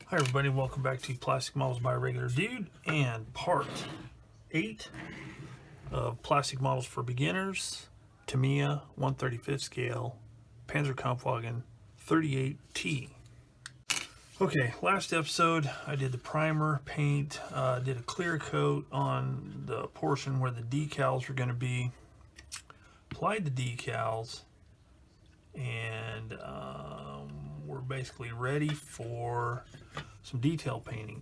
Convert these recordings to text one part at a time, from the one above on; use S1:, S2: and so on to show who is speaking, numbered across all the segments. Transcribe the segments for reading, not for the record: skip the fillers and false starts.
S1: Hi everybody, welcome back to Plastic Models by a Regular Dude and part 8 of Plastic Models for Beginners, Tamiya 1/35 scale, Panzer Kampfwagen 38T. Okay, last episode I did the primer paint, did a clear coat on the portion where the decals were going to be, applied the decals, and we're basically ready for some detail painting.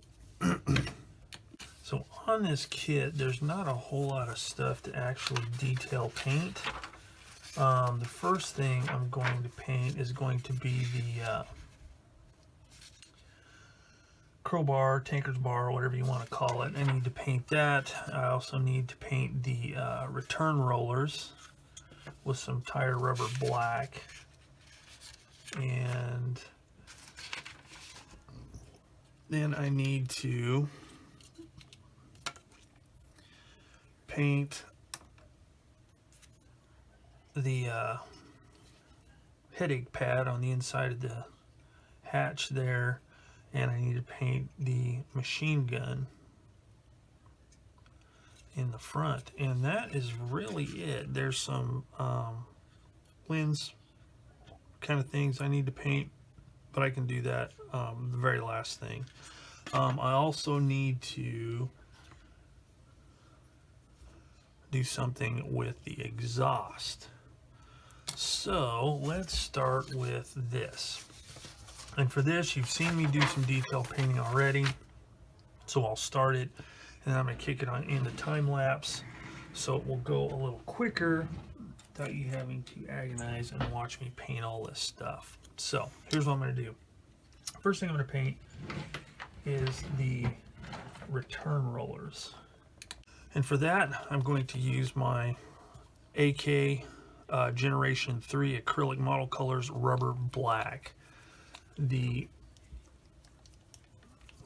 S1: So on this kit, there's not a whole lot of stuff to actually detail paint. The first thing I'm going to paint is going to be the crowbar, tanker's bar, whatever you want to call it. I need to paint that. I also need to paint the return rollers with some tire rubber black. And then I need to paint the headache pad on the inside of the hatch there, and I need to paint the machine gun in the front, and that is really it. There's some lens kind of things I need to paint, but I can do that the very last thing. I also need to do something with the exhaust. So let's start with this. And for this, you've seen me do some detail painting already. So I'll start it, and then I'm going to kick it on into time lapse, so it will go a little quicker without you having to agonize and watch me paint all this stuff. So here's what I'm going to do. First thing I'm going to paint is the return rollers. And for that, I'm going to use my AK Generation 3 acrylic model colors rubber black. The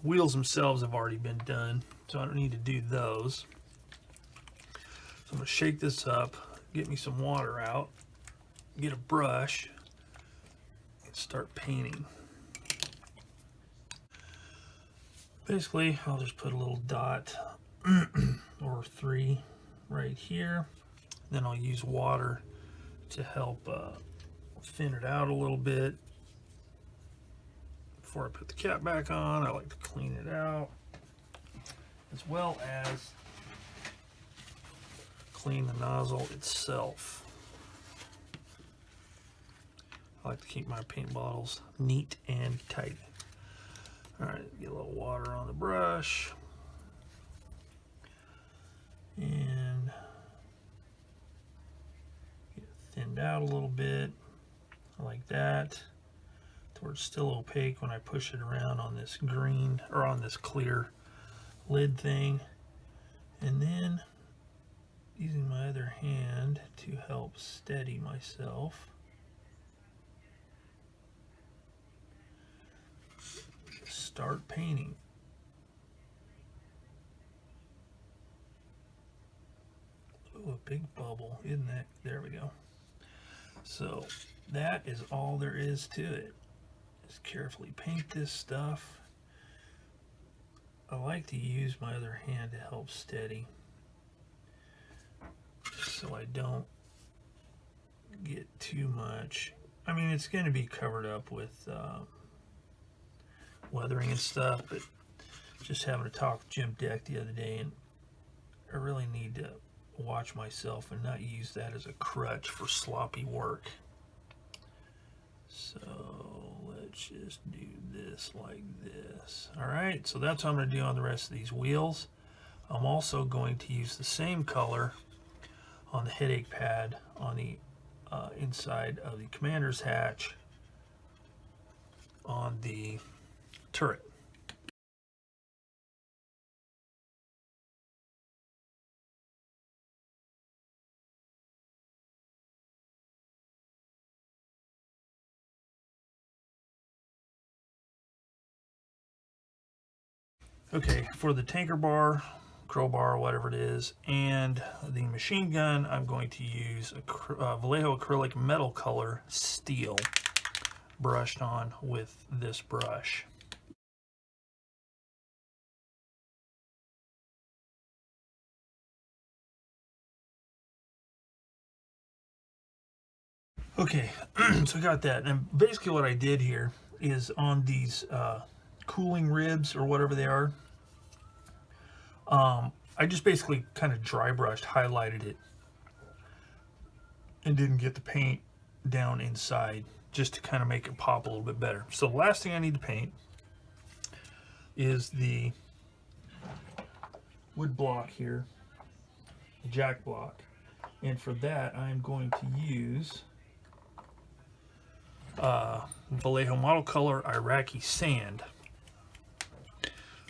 S1: wheels themselves have already been done, so I don't need to do those. So I'm going to shake this up, get me some water out, get a brush, and start painting. Basically, I'll just put a little dot or 3 right here. Then I'll use water to help thin it out a little bit. Before I put the cap back on, I like to clean it out, as well as clean the nozzle itself. I like to keep my paint bottles neat and tight. Alright, get a little water on the brush. And get it thinned out a little bit, like that, to where it's still opaque when I push it around on this green, or on this clear lid thing. And then using my other hand to help steady myself, start painting. Oh, a big bubble, isn't that? There we go. So that is all there is to it. Just carefully paint this stuff. I like to use my other hand to help steady, so I don't get too much. I mean, it's going to be covered up with weathering and stuff, but just having to talk with Jim Deck the other day, and I really need to watch myself and not use that as a crutch for sloppy work. So let's just do this like this. Alright, so that's what I'm going to do on the rest of these wheels. I'm also going to use the same color on the headache pad on the inside of the commander's hatch on the turret. Okay, for the tanker bar, crowbar, whatever it is, and the machine gun, I'm going to use a Vallejo acrylic metal color steel brushed on with this brush. Okay, so I got that, and basically what I did here is on these cooling ribs or whatever they are, I just basically kind of dry brushed, highlighted it, and didn't get the paint down inside, just to kind of make it pop a little bit better. So the last thing I need to paint is the wood block here, the jack block, and for that I'm going to use Vallejo Model Color Iraqi Sand.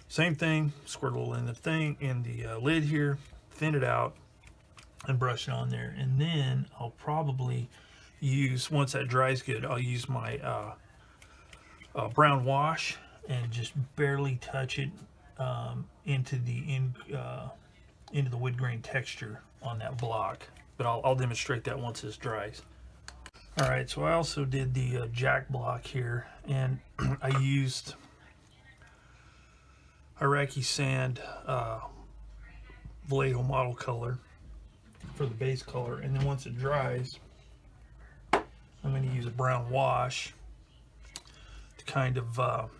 S1: Same thing, squirt a little in the thing, in the lid here, thin it out, and brush it on there. And then I'll probably use, once that dries good, I'll use my brown wash and just barely touch it into the wood grain texture on that block. But I'll demonstrate that once this dries. All right, so I also did the jack block here, and I used Iraqi Sand Vallejo Model Color for the base color, and then once it dries, I'm going to use a brown wash to kind of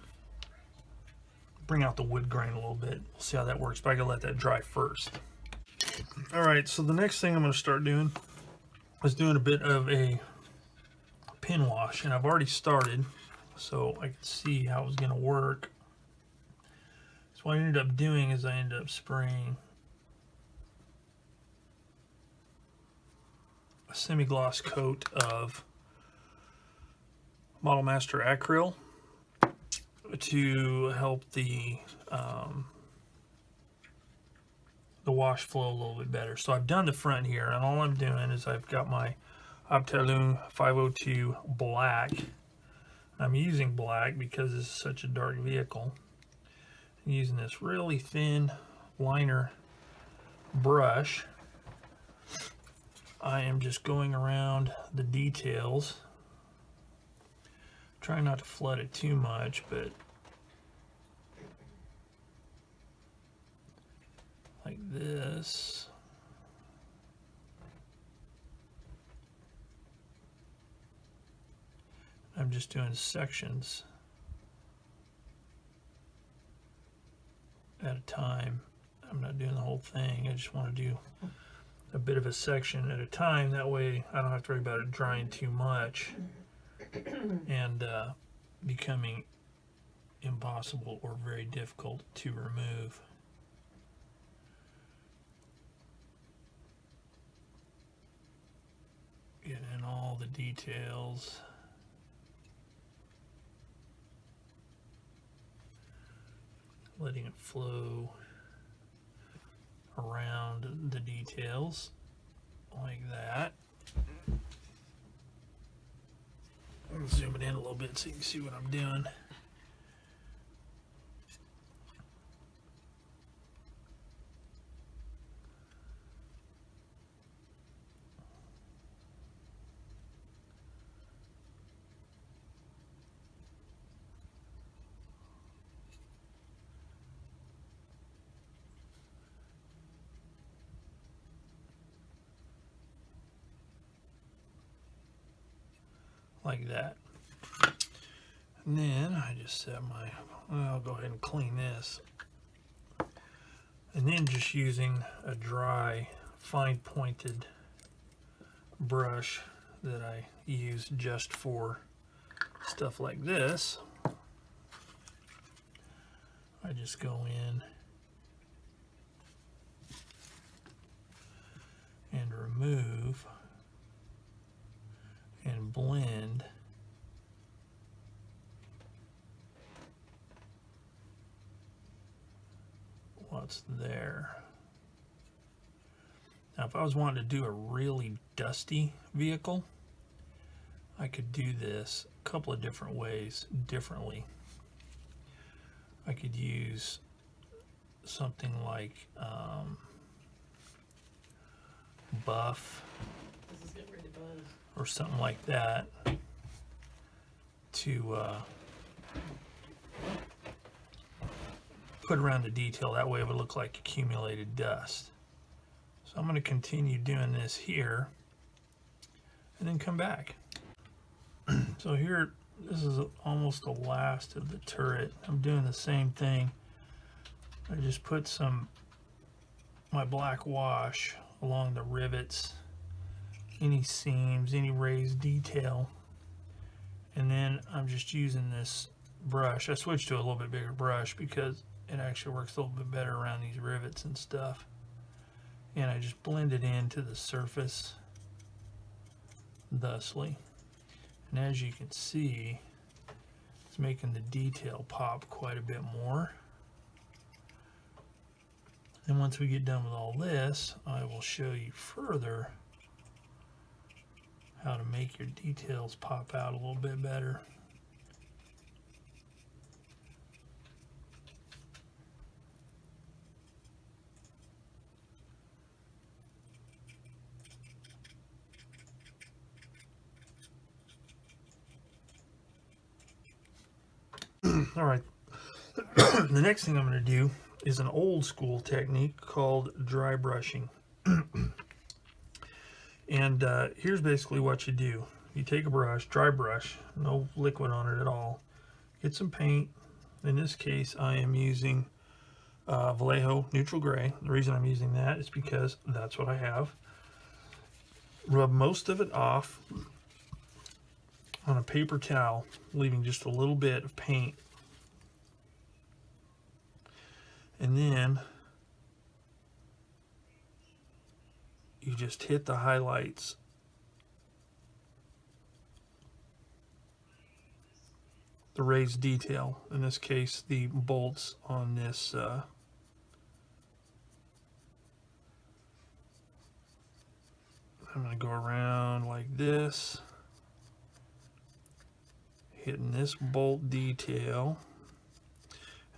S1: bring out the wood grain a little bit. We'll see how that works, but I gotta let that dry first. All right, so the next thing I'm going to start doing is doing a bit of a pin wash, and I've already started, so I could see how it was going to work. So what I ended up doing is I ended up spraying a semi-gloss coat of Model Master Acryl to help the wash flow a little bit better. So I've done the front here, and all I'm doing is I've got my Untitled 502 black. I'm using black because this is such a dark vehicle. I'm using this really thin liner brush. I am just going around the details, trying not to flood it too much, but like this. I'm just doing sections at a time. I'm not doing the whole thing. I just want to do a bit of a section at a time. That way I don't have to worry about it drying too much and becoming impossible or very difficult to remove. Get in all the details. Letting it flow around the details like that. I'll zoom it in a little bit so you can see what I'm doing. Like that. And then I just set my, I'll go ahead and clean this. And then just using a dry, fine pointed brush that I use just for stuff like this, I just go in and remove and blend what's there. Now if I was wanting to do a really dusty vehicle, I could do this a couple of different ways differently. I could use something like buff or something like that to put around the detail. That way it would look like accumulated dust. So I'm going to continue doing this here and then come back. So here, this is almost the last of the turret. I'm doing the same thing. I just put my black wash along the rivets, any seams, any raised detail, and then I'm just using this brush. I switched to a little bit bigger brush because it actually works a little bit better around these rivets and stuff. And I just blend it into the surface thusly. And as you can see, it's making the detail pop quite a bit more. And once we get done with all this, I will show you further how to make your details pop out a little bit better. All right, the next thing I'm going to do is an old school technique called dry brushing. And here's basically what you do. You take a brush, dry brush, no liquid on it at all. Get some paint. In this case, I am using Vallejo Neutral Gray. The reason I'm using that is because that's what I have. Rub most of it off on a paper towel, leaving just a little bit of paint. And then you just hit the highlights. The raised detail, in this case, the bolts on this I'm going to go around like this, hitting this bolt detail.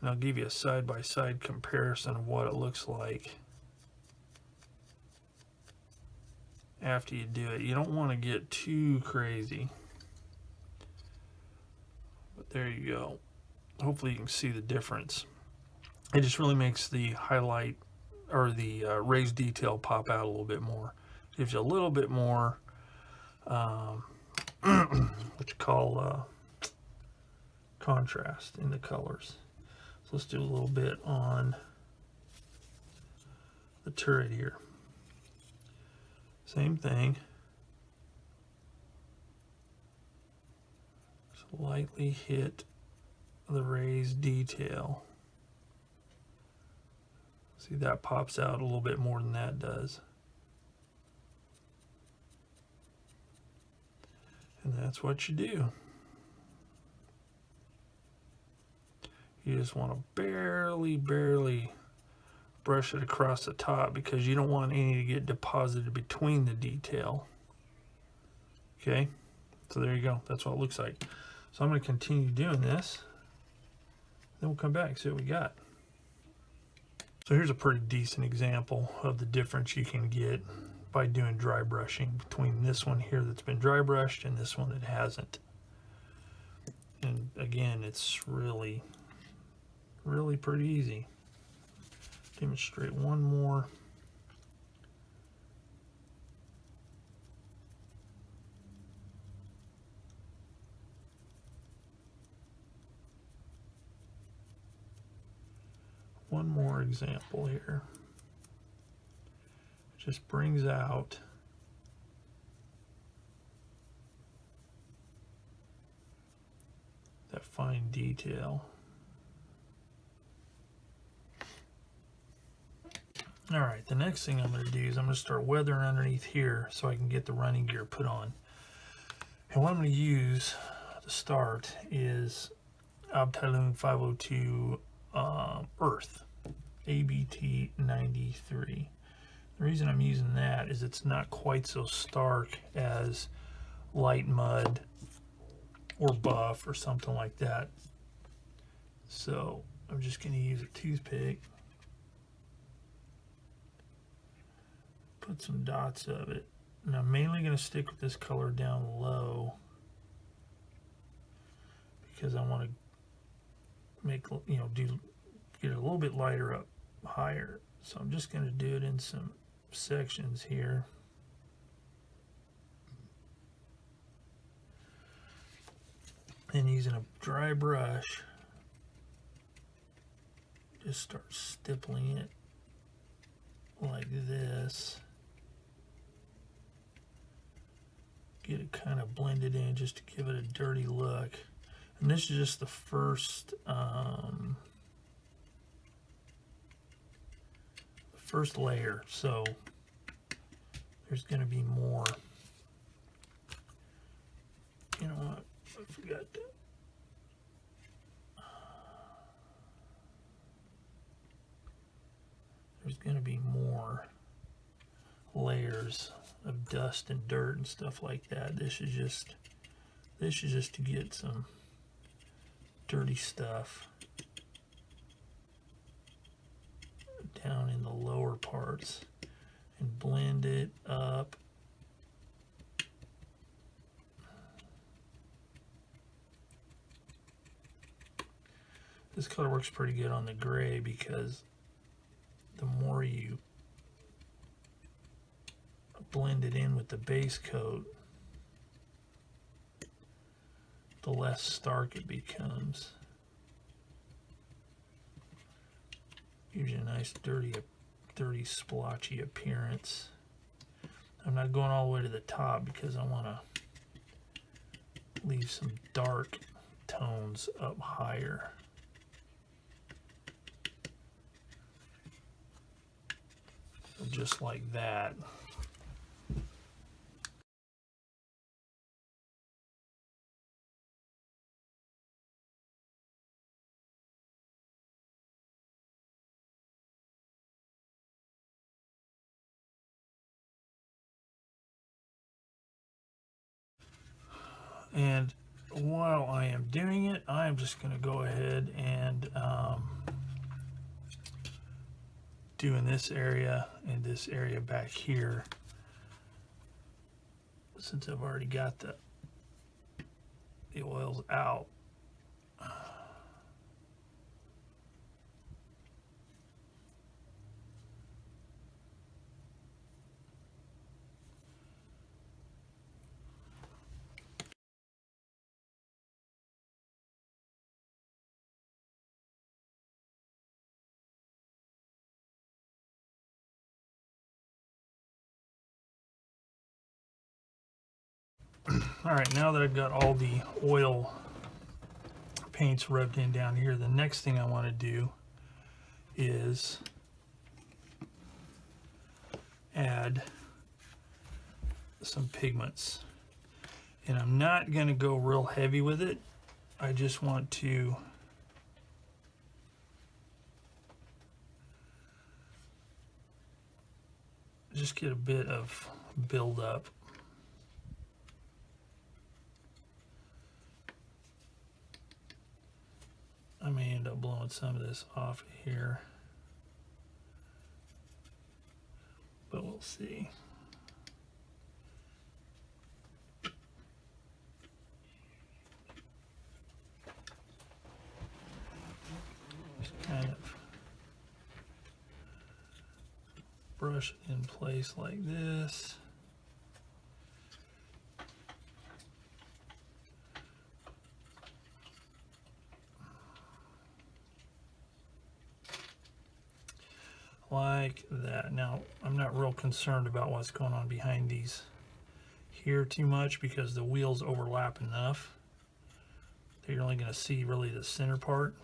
S1: And I'll give you a side-by-side comparison of what it looks like after you do it. You don't want to get too crazy, but there you go. Hopefully you can see the difference. It just really makes the highlight or the raised detail pop out a little bit more. Gives you a little bit more what you call contrast in the colors. So let's do a little bit on the turret here. Same thing. Just lightly hit the raised detail. See, that pops out a little bit more than that does. And that's what you do. You just want to barely brush it across the top because you don't want any to get deposited between the detail. Okay, so there you go. That's what it looks like. So I'm going to continue doing this. Then we'll come back and see what we got. So here's a pretty decent example of the difference you can get by doing dry brushing between this one here that's been dry brushed and this one that hasn't. And again, it's really pretty easy. Demonstrate one more. One more example here. Just brings out that fine detail. All right, the next thing I'm going to do is I'm going to start weathering underneath here so I can get the running gear put on. And what I'm going to use to start is Untitled 502 Earth ABT 93. The reason I'm using that is it's not quite so stark as light mud or buff or something like that. So I'm just going to use a toothpick, put some dots of it, and I'm mainly going to stick with this color down low because I want to make, you know, get it a little bit lighter up higher. So I'm just going to do it in some sections here. And using a dry brush, just start stippling it like this. Get it kind of blended in just to give it a dirty look. And this is just the first layer, so there's going to be more. You know what? I forgot that. There's going to be more layers of dust and dirt and stuff like that. This is just to get some dirty stuff down in the lower parts and blend it up. This color works pretty good on the gray because the more you blend it in with the base coat, the less stark it becomes. Gives you a nice dirty splotchy appearance. I'm not going all the way to the top because I want to leave some dark tones up higher. Just like that. And while I am doing it, I am just going to go ahead and do in this area and this area back here, since I've already got the oils out. All right, now that I've got all the oil paints rubbed in down here, the next thing I want to do is add some pigments. And I'm not going to go real heavy with it. I just want to just get a bit of buildup. I may end up blowing some of this off here, but we'll see. Just kind of brush it in place like this. Like that. Now, I'm not real concerned about what's going on behind these here too much because the wheels overlap enough that you're only going to see really the center part.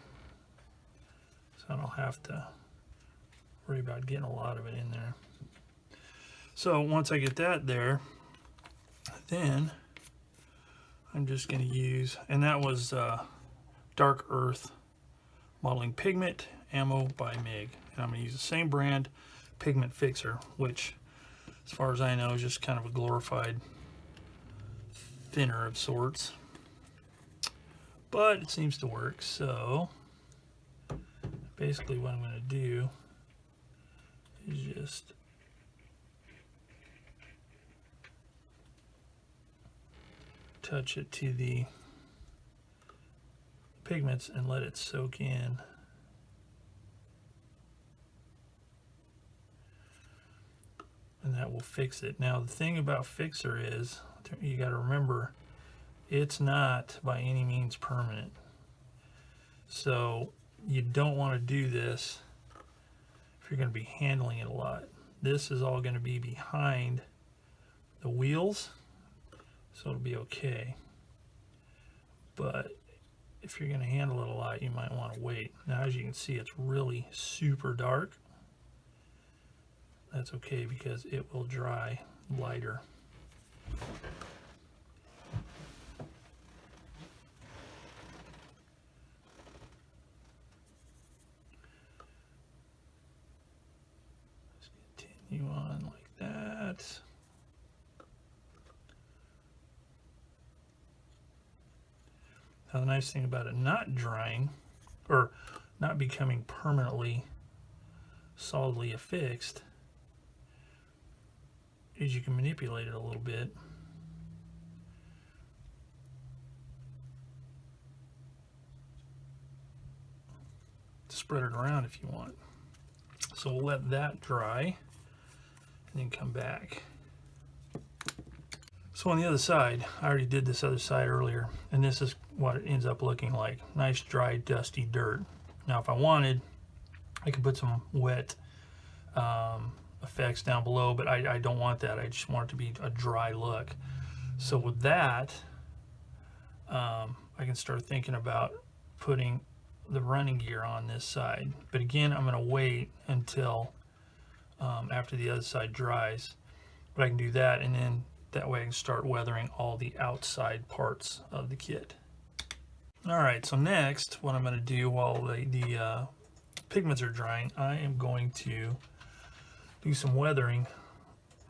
S1: So I don't have to worry about getting a lot of it in there. So once I get that there, then I'm just going to use, and that was Dark Earth Modeling Pigment Ammo by MIG. And I'm going to use the same brand, Pigment Fixer, which, as far as I know, is just kind of a glorified thinner of sorts. But it seems to work, so basically what I'm going to do is just touch it to the pigments and let it soak in. And that will fix it. Now the thing about Fixer is, you got to remember, it's not by any means permanent. So you don't want to do this if you're going to be handling it a lot. This is all going to be behind the wheels, so it'll be okay. But if you're going to handle it a lot, you might want to wait. Now, as you can see, it's really super dark. That's okay because it will dry lighter. Let's continue on like that. Now, the nice thing about it not drying, or not becoming permanently solidly affixed, is you can manipulate it a little bit. To spread it around if you want. So we'll let that dry and then come back. So on the other side, I already did this other side earlier, and this is what it ends up looking like. Nice, dry, dusty dirt. Now, if I wanted, I could put some wet effects down below, but I don't want that. I just want it to be a dry look. So with that, I can start thinking about putting the running gear on this side. But again, I'm going to wait until after the other side dries. But I can do that, and then that way I can start weathering all the outside parts of the kit. Alright, so next, what I'm going to do while the pigments are drying, I am going to do some weathering,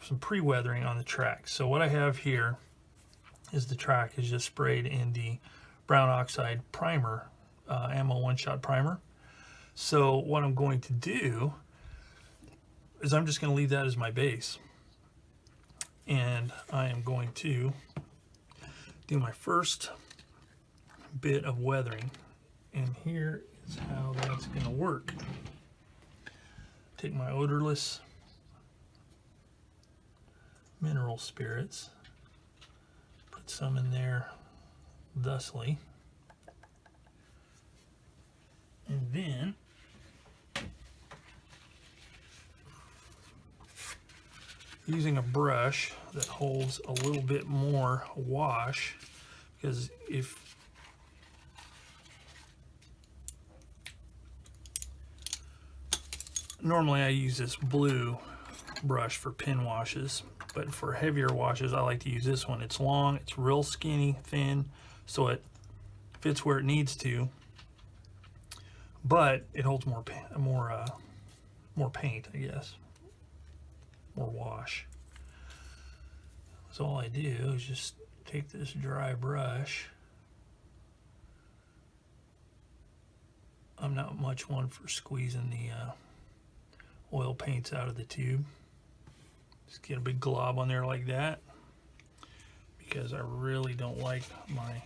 S1: some pre-weathering on the track. So what I have here is the track is just sprayed in the brown oxide primer, ammo one-shot primer. So what I'm going to do is I'm just going to leave that as my base. And I am going to do my first bit of weathering. And here is how that's going to work. Take my odorless mineral spirits, put some in there thusly, and then using a brush that holds a little bit more wash, because if normally I use this blue brush for pin washes, but for heavier washes I like to use this one. It's long, it's real skinny, thin, so it fits where it needs to, but it holds more paint, I guess, more wash. So all I do is just take this dry brush. I'm not much one for squeezing the oil paints out of the tube. Just get a big glob on there like that, because I really don't like my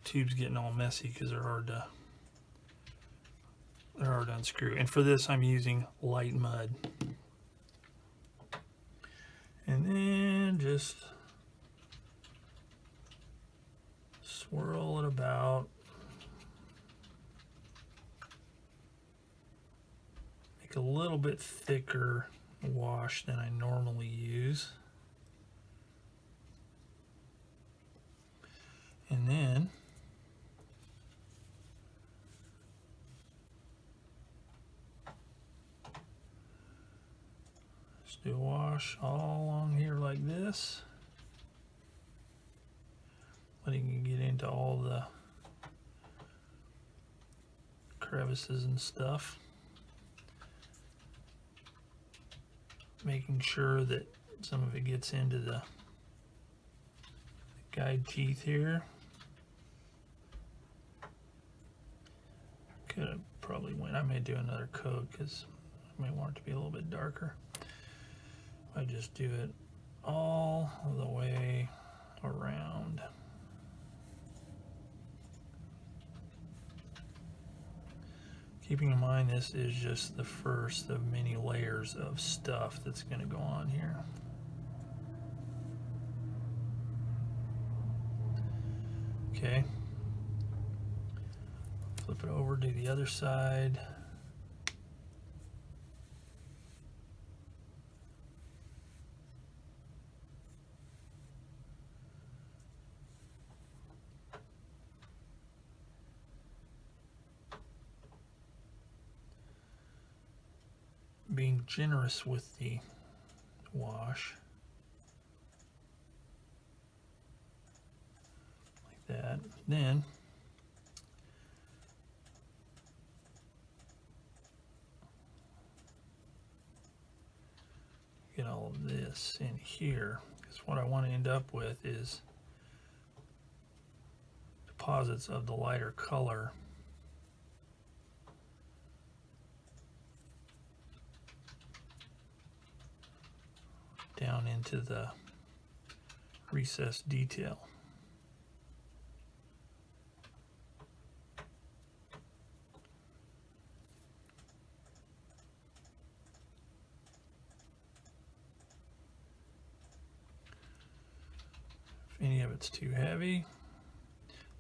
S1: tubes getting all messy, because they're hard to unscrew. And for this I'm using light mud. And then just swirl it about. Make a little bit thicker wash than I normally use. And then just do a wash all along here like this. Letting you get into all the crevices and stuff. Making sure that some of it gets into the guide teeth here. Could have probably went, I may do another coat because I may want it to be a little bit darker. I just do it all the way around. Keeping in mind this is just the first of many layers of stuff that's going to go on here. Okay. Flip it over, do the other side. Being generous with the wash. Like that. Then get all of this in here, because what I want to end up with is deposits of the lighter color down into the recessed detail. If any of it's too heavy,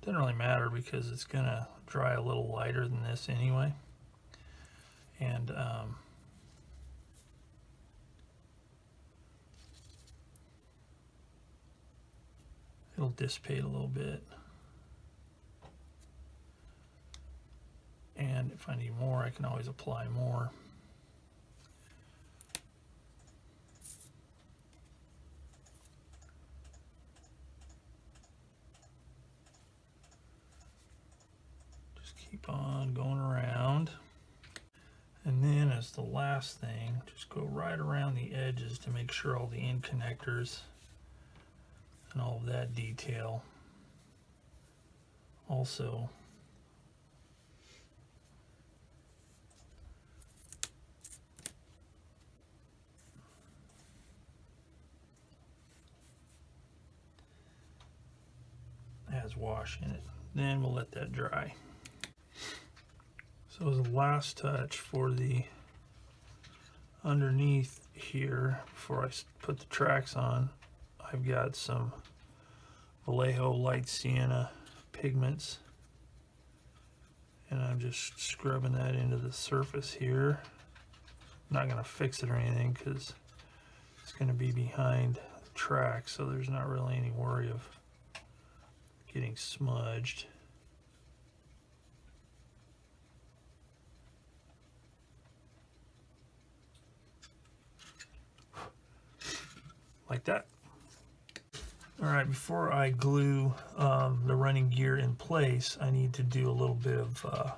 S1: doesn't really matter because it's gonna dry a little lighter than this anyway. And it'll dissipate a little bit. And if I need more, I can always apply more. Just keep on going around. And then as the last thing, just go right around the edges to make sure all the end connectors and all of that detail also has wash in it. Then we'll let that dry. So as a last touch for the underneath here, before I put the tracks on, I've got some Vallejo light sienna pigments, and I'm just scrubbing that into the surface here. I'm not going to fix it or anything because it's going to be behind the track, so there's not really any worry of getting smudged. Like that. All right, before I glue the running gear in place, I need to do a little bit of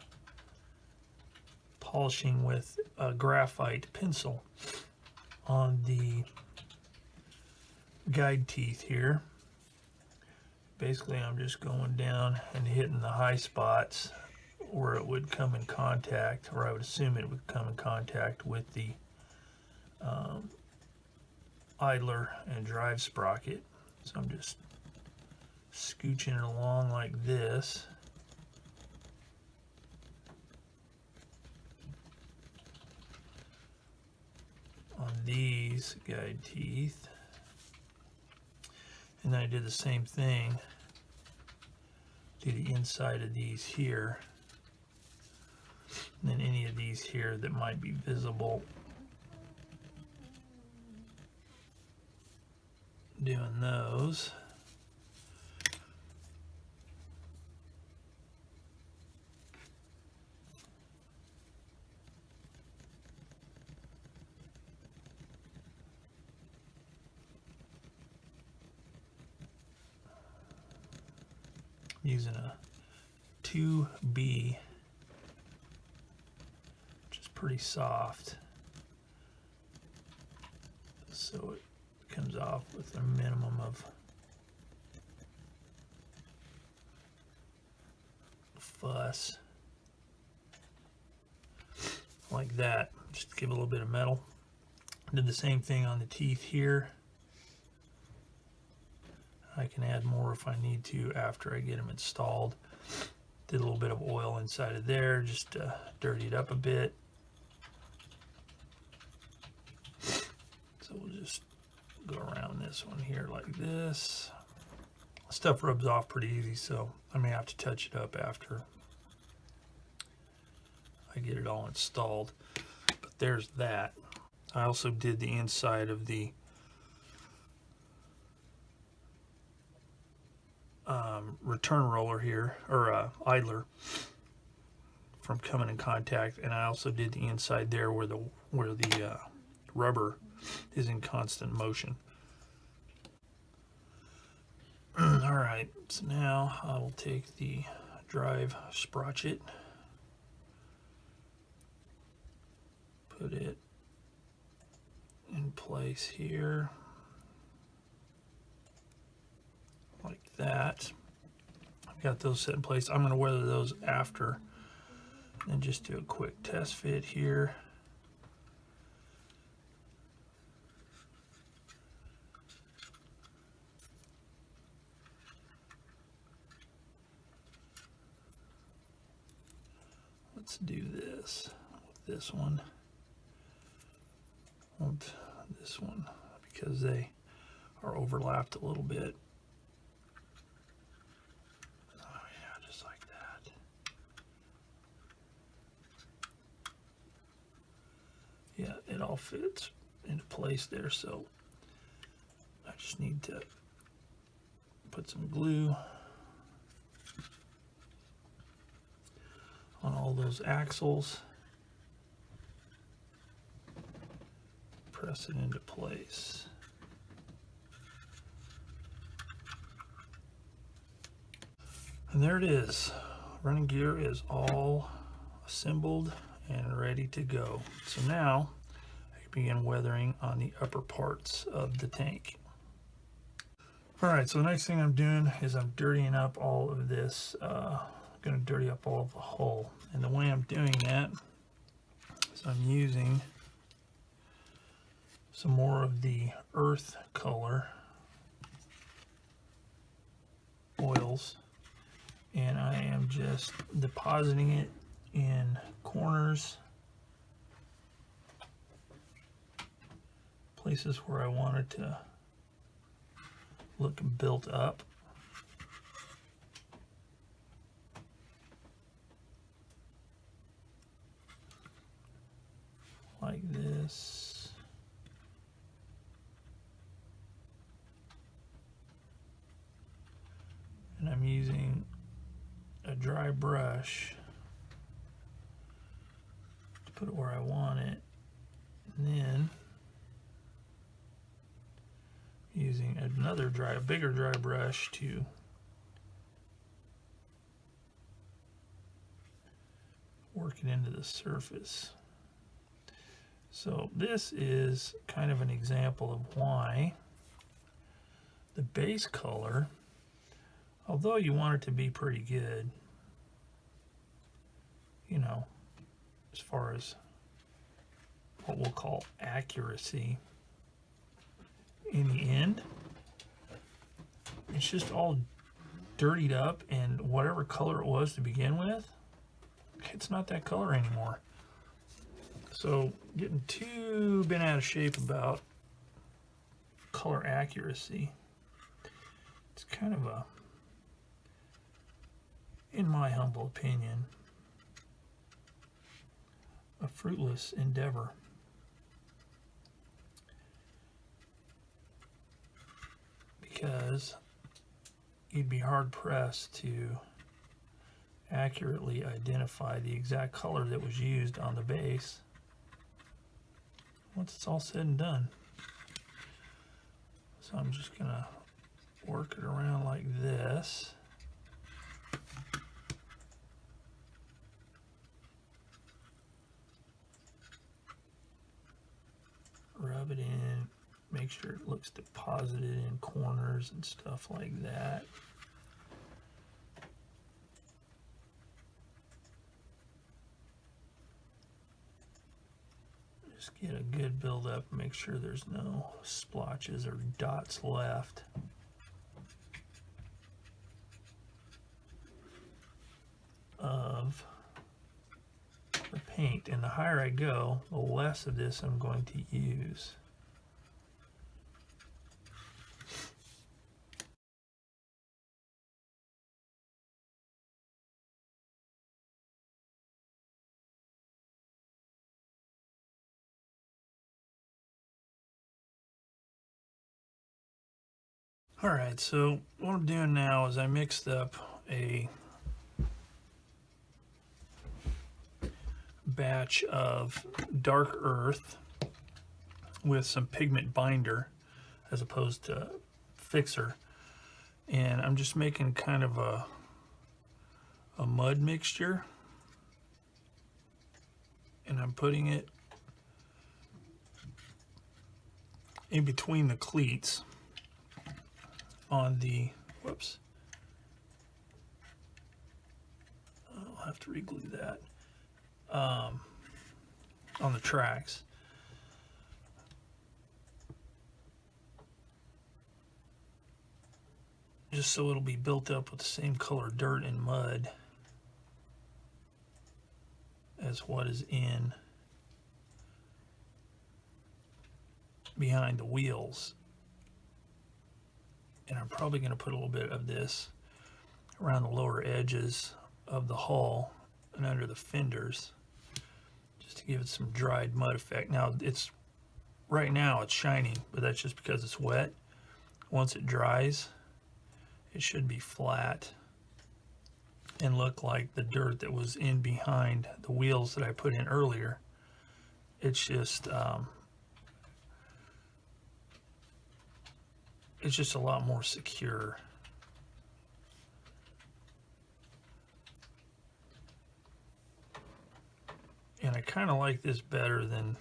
S1: polishing with a graphite pencil on the guide teeth here. Basically, I'm just going down and hitting the high spots where it would come in contact, or I would assume it would come in contact with the idler and drive sprocket. So I'm just scooching it along like this. On these guide teeth. And then I did the same thing to the inside of these here. And then any of these here that might be visible. Doing those. Using a 2B, which is pretty soft, so it comes off with a minimum of fuss, like that, just to give a little bit of metal. Did the same thing on the teeth here. I can add more if I need to after I get them installed. Did a little bit of oil inside of there just to dirty it up a bit. So we'll just go around this one here like this, Stuff rubs off pretty easy, so I may have to touch it up after I get it all installed. But there's that. I also did the inside of the return roller here, or idler, from coming in contact, and I also did the inside there where the rubber is in constant motion. All right, so now I will take the drive sprocket, put it in place here like that. I've got those set in place. I'm going to weather those after and just do a quick test fit here. Let's do this with this one. Want this one because they are overlapped a little bit. Oh yeah, just like that. Yeah, it all fits into place there, so I just need to put some glue on all those axles. Press it into place. And there it is. Running gear is all assembled and ready to go. So now I can begin weathering on the upper parts of the tank. All right, so the next thing I'm doing is I'm dirtying up all of this. I'm going to dirty up all of the hull. And the way I'm doing that is I'm using some more of the earth color oils, and I am just depositing it in corners, places where I want it to look built up. Like this. And I'm using a dry brush to put it where I want it, and then using another bigger dry brush to work it into the surface. So this is kind of an example of why the base color, although you want it to be pretty good, you know, as far as what we'll call accuracy, in the end, it's just all dirtied up, and whatever color it was to begin with, it's not that color anymore. So getting too bent out of shape about color accuracy, it's kind of a, in my humble opinion, a fruitless endeavor. Because you'd be hard pressed to accurately identify the exact color that was used on the base once it's all said and done. So I'm just gonna work it around like this. Rub it in, make sure it looks deposited in corners and stuff like that. Just get a good build up, make sure there's no splotches or dots left. Of the paint, and the higher I go, the less of this I'm going to use. All right, so what I'm doing now is I mixed up a batch of dark earth with some pigment binder as opposed to fixer, and I'm just making kind of a mud mixture, and I'm putting it in between the cleats on the, whoops, I'll have to re-glue that, on the tracks. Just so it'll be built up with the same color dirt and mud as what is in behind the wheels. And I'm probably going to put a little bit of this around the lower edges of the hull and under the fenders, just to give it some dried mud effect. Now it's right now it's shiny, but that's just because it's wet. Once it dries, it should be flat and look like the dirt that was in behind the wheels that I put in earlier. It's just a lot more secure. And I kind of like this better than,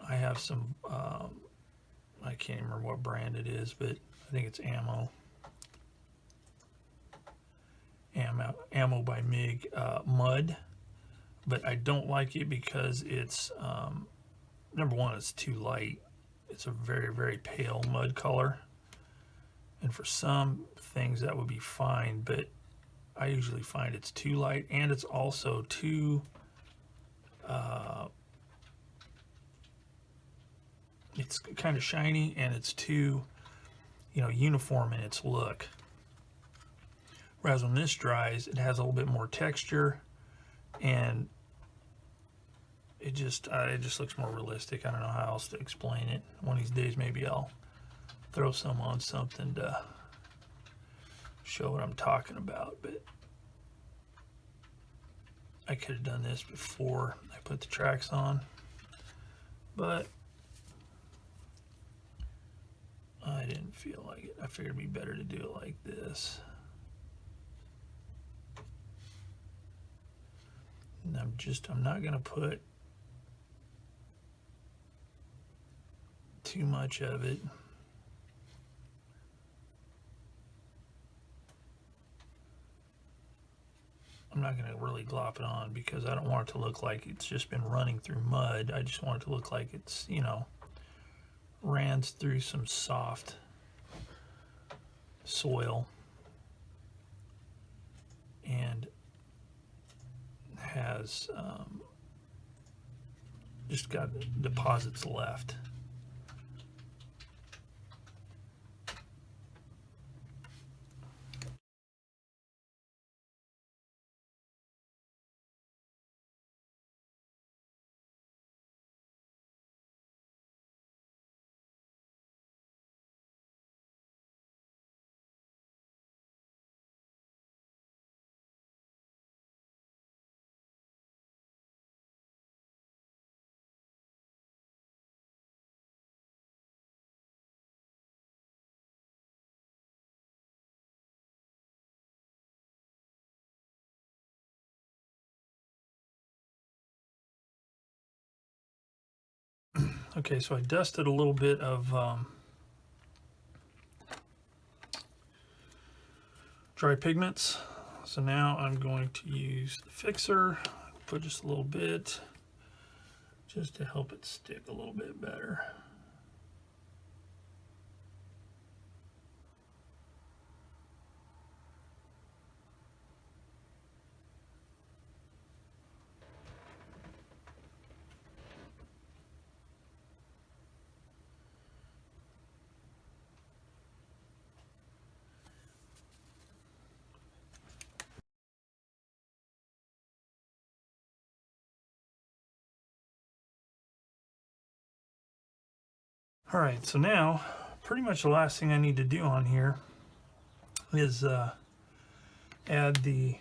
S1: I have some, I can't remember what brand it is, but I think it's Ammo by MIG mud, but I don't like it because it's, number one, it's too light. It's a very, very pale mud color, and for some things that would be fine, but I usually find it's too light, and it's also too, it's kind of shiny, and it's too, uniform in its look. Whereas when this dries, it has a little bit more texture, and it just looks more realistic. I don't know how else to explain it. One of these days, maybe I'll throw some on something to show what I'm talking about, but I could have done this before I put the tracks on, but I didn't feel like it. I figured it'd be better to do it like this. And I'm not going to put too much of it. I'm not going to really glop it on because I don't want it to look like it's just been running through mud. I just want it to look like it's, ran through some soft soil and has just got deposits left. Okay, so I dusted a little bit of dry pigments. So now I'm going to use the fixer, put just a little bit, just to help it stick a little bit better. All right, so now pretty much the last thing I need to do on here is add the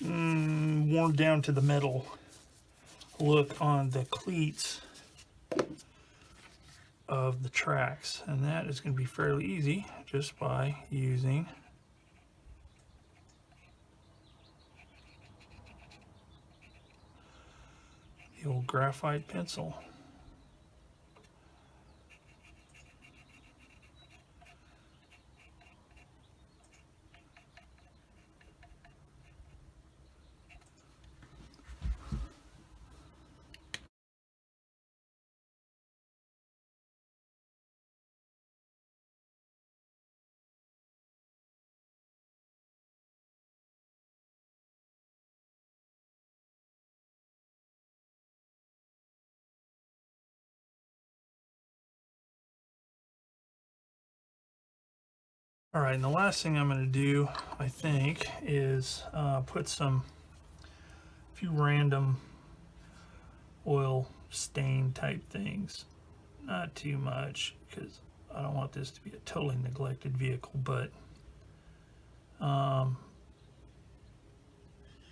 S1: worn down to the metal look on the cleats of the tracks, and that is going to be fairly easy just by using the old graphite pencil. All right, and the last thing I'm going to do, I think, is put a few random oil stain type things. Not too much, because I don't want this to be a totally neglected vehicle, but a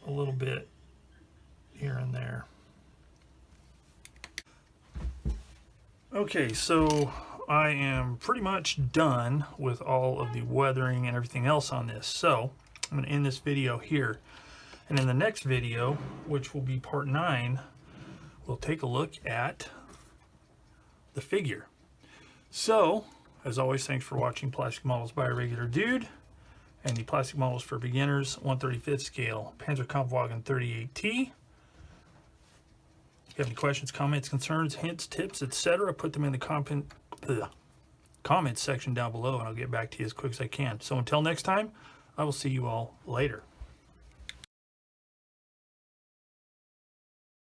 S1: little bit here and there. Okay, so I am pretty much done with all of the weathering and everything else on this. So I'm going to end this video here. And in the next video, which will be part 9, we'll take a look at the figure. So, as always, thanks for watching Plastic Models by a Regular Dude and the Plastic Models for Beginners 1/35 scale Panzer Kampfwagen 38T. If you have any questions, comments, concerns, hints, tips, etc., put them in the comments section down below, and I'll get back to you as quick as I can. So until next time, I will see you all later.